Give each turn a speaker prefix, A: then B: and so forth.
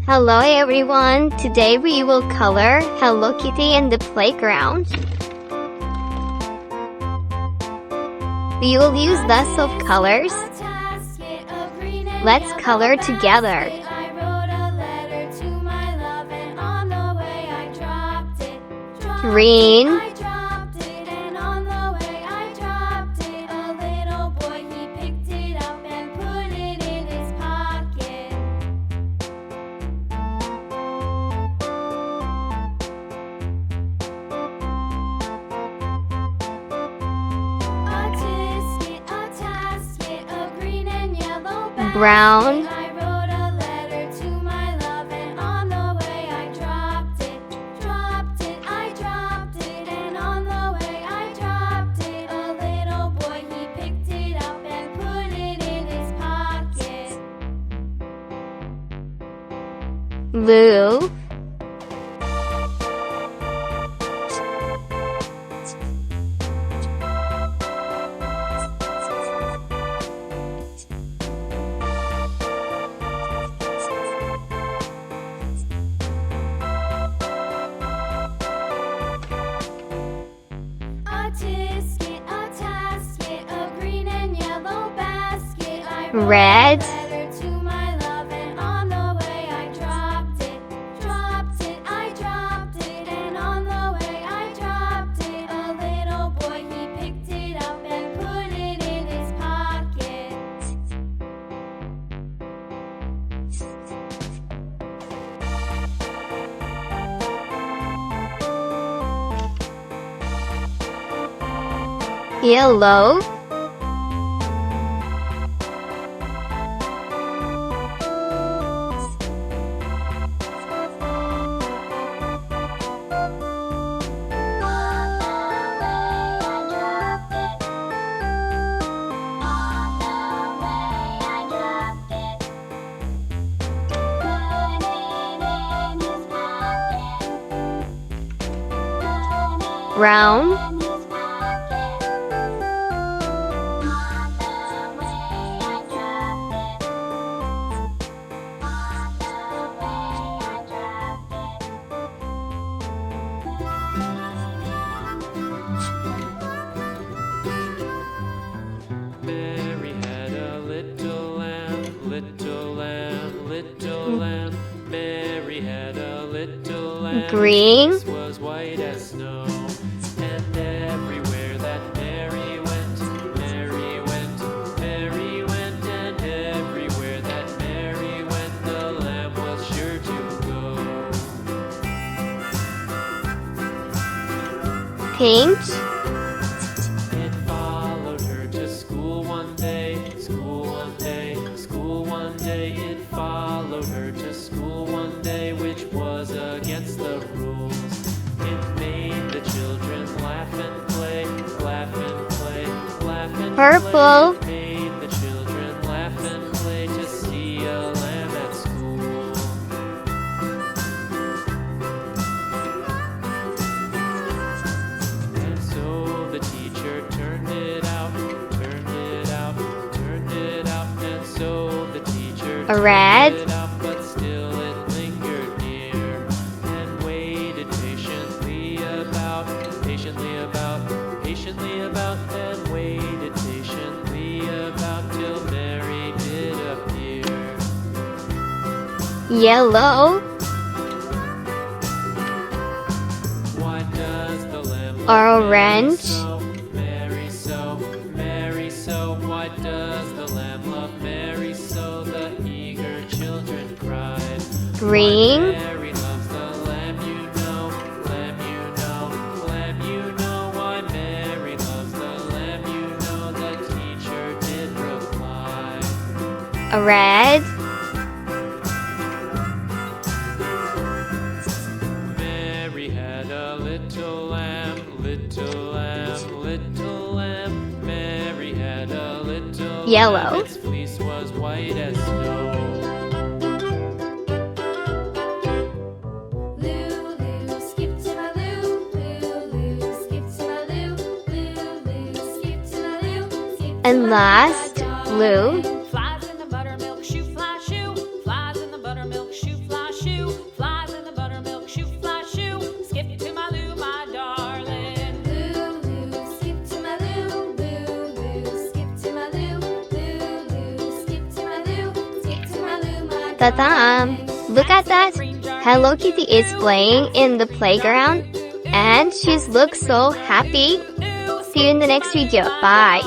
A: Hello everyone, today we will color Hello Kitty in the playground. We will use lots of colors. Let's color together. Green, brown, blue, red, yellow, brown,
B: Mary had a little lamb, little lamb, little lamb. Mary had a little lamb.
A: green,
B: His face was white as snow. And everywhere that Mary went, Mary went, Mary went. And everywhere that Mary went, the lamb was sure to go.
A: pink,
B: It followed her to school one day, school one day, school one day. It followed her to school one day, which was against the rules. It made the children laugh and play, laugh and play, laugh and
A: purple,
B: play. It made the children laugh and play to see a lamb at school. And so the teacher turned it out, turned it out, turned it out. And so the teacher
A: a red,
B: turned it out, but still it lingered near and waited patiently about, patiently about, patiently about, and waited patiently about till Mary did appear.
A: yellow,
B: Why does the lamb love
A: orange,
B: so? Mary so, Mary so. Why does the lamb love Mary so? The eager children cried.
A: green,
B: Mary loves the lamb, you know, lamb, you know, lamb, you know. Why Mary loves the lamb, you know. The teacher did reply.
A: a red,
B: Mary had a little lamb, little lamb, little lamb. Mary had a little
A: yellow,
B: lamb. Its fleece was white as snow.
C: Lulu, skip to my Lou, Lulu, skip to my Lou, Lulu, skip to my Lou, skip to
A: and
C: my
A: last,
C: dog.
A: blue,
C: Flies in the buttermilk shoe, fly shoe, flies in the buttermilk shoe, fly shoe.
A: Ta-da! Look at that! Hello Kitty is playing in the playground and she looks so happy. See you in the next video. Bye!